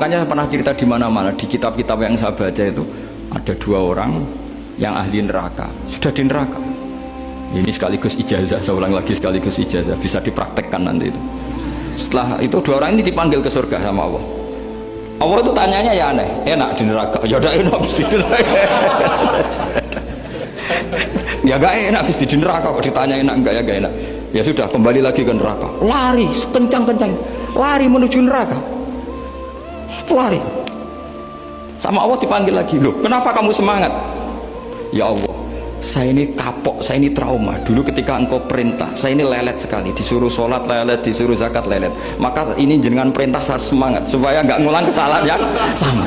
Makanya saya pernah cerita di mana-mana, di kitab-kitab yang saya baca itu ada 2 orang yang ahli neraka, sudah di neraka. Ini sekaligus ijazah, saya ulang lagi sekaligus ijazah, bisa dipraktekkan nanti itu. Setelah itu 2 orang ini dipanggil ke surga sama Allah. Allah itu tanyanya ya aneh, enak di neraka? Ya udah enak habis di neraka. Ya gak enak habis di neraka, kok ditanya enak enggak ya gak enak. Ya sudah, kembali lagi ke neraka. Lari kencang-kencang, lari menuju neraka. Lari. Sama Allah dipanggil lagi, loh kenapa kamu semangat? Ya Allah, saya ini kapok, saya ini trauma. Dulu ketika engkau perintah, saya ini lelet sekali, disuruh sholat lelet, disuruh zakat lelet. Maka ini dengan perintah saya semangat supaya nggak ngulang kesalahan yang sama.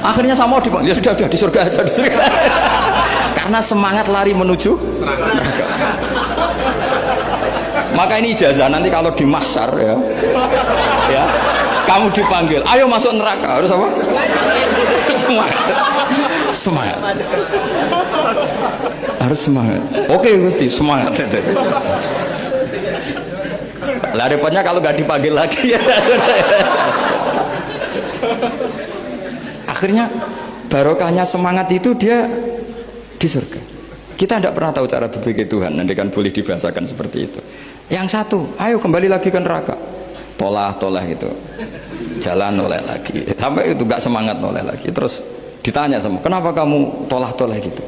Akhirnya sama dipanggil, ya sudah di surga aja, di surga. Karena semangat lari menuju neraka. Maka ini ijazah nanti kalau di mahsyar ya, kamu dipanggil, ayo masuk neraka, harus apa? Semangat. Harus semangat. Oke Gusti, semangat. Lah repotnya kalau nggak dipanggil lagi ya. Akhirnya barokahnya semangat itu dia di surga. Kita tidak pernah tahu cara berpikir Tuhan, nanti kan boleh dibahasakan seperti itu. Yang satu, ayo kembali lagi ke neraka. Tolah itu jalan noleh lagi, sampai itu gak semangat noleh lagi. Terus ditanya sama, kenapa kamu tolah gitu?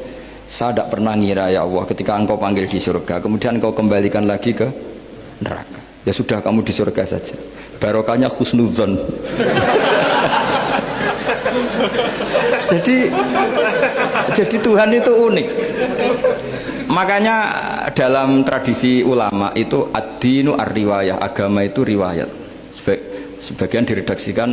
Saya tidak pernah ngira ya Allah, ketika engkau panggil di surga kemudian engkau kembalikan lagi ke neraka. Ya sudah, kamu di surga saja, barokahnya husnudzon. jadi Tuhan itu unik. Makanya dalam tradisi ulama itu ad-dinu ar-riwayah, agama itu riwayat. Sebagian diredaksikan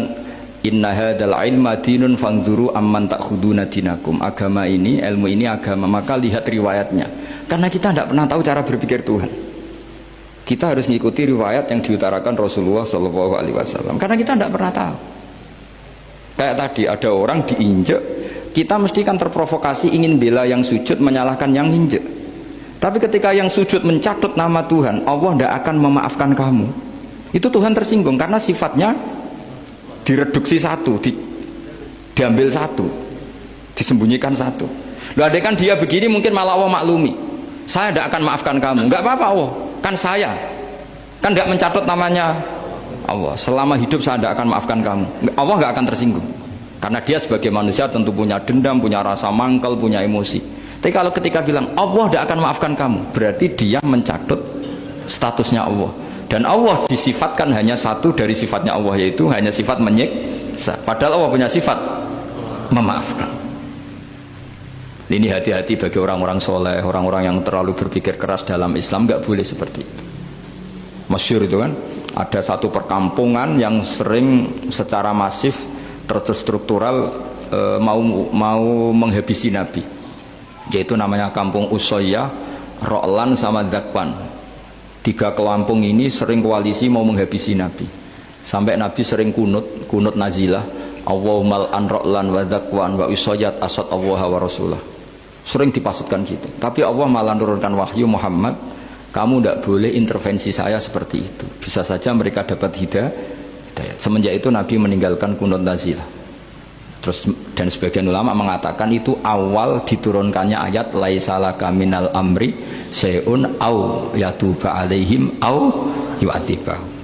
inna hadzal ilma dinun fanzuru amman ta'khuduna dinakum. Agama ini, ilmu ini agama, maka lihat riwayatnya. Karena kita tidak pernah tahu cara berpikir Tuhan. Kita harus mengikuti riwayat yang diutarakan Rasulullah SAW. Karena kita tidak pernah tahu. Kayak tadi ada orang diinjek, kita mesti kan terprovokasi ingin bela yang sujud menyalahkan yang injek. Tapi ketika yang sujud mencatut nama Tuhan, Allah tidak akan memaafkan kamu. Itu Tuhan tersinggung karena sifatnya direduksi satu, diambil satu, disembunyikan satu. Loh, ada kan dia begini mungkin malah Allah maklumi. Saya tidak akan maafkan kamu. Enggak apa-apa Allah, kan saya. Kan tidak mencatut namanya Allah. Selama hidup saya tidak akan maafkan kamu. Allah nggak akan tersinggung. Karena dia sebagai manusia tentu punya dendam, punya rasa mangkel, punya emosi. Tapi kalau ketika bilang Allah tidak akan maafkan kamu, berarti dia mencatut statusnya Allah. Dan Allah disifatkan hanya satu dari sifatnya Allah, yaitu hanya sifat menyiksa. Padahal Allah punya sifat memaafkan. Ini hati-hati bagi orang-orang soleh, orang-orang yang terlalu berpikir keras dalam Islam, nggak boleh seperti itu. Masyhur itu kan, ada satu perkampungan yang sering secara masif terstruktural mau menghabisi Nabi, yaitu namanya kampung Usoyyah, Ro'lan sama Zakwan. 3 kampung ini sering koalisi mau menghabisi Nabi, sampai Nabi sering kunut nazilah, Allahumma an Ro'lan wa Zakwan wa Usoyyat asad Allah wa Rasulah. Sering dipasutkan gitu. Tapi Allah malah turunkan wahyu, Muhammad, kamu tidak boleh intervensi saya seperti itu. Bisa saja mereka dapat hidayah. Semenjak itu Nabi meninggalkan kunut nazilah. Terus dan sebagian ulama mengatakan itu awal diturunkannya ayat laisalaka minal amri syai'un au yatuba alaihim au yu'adzibahum.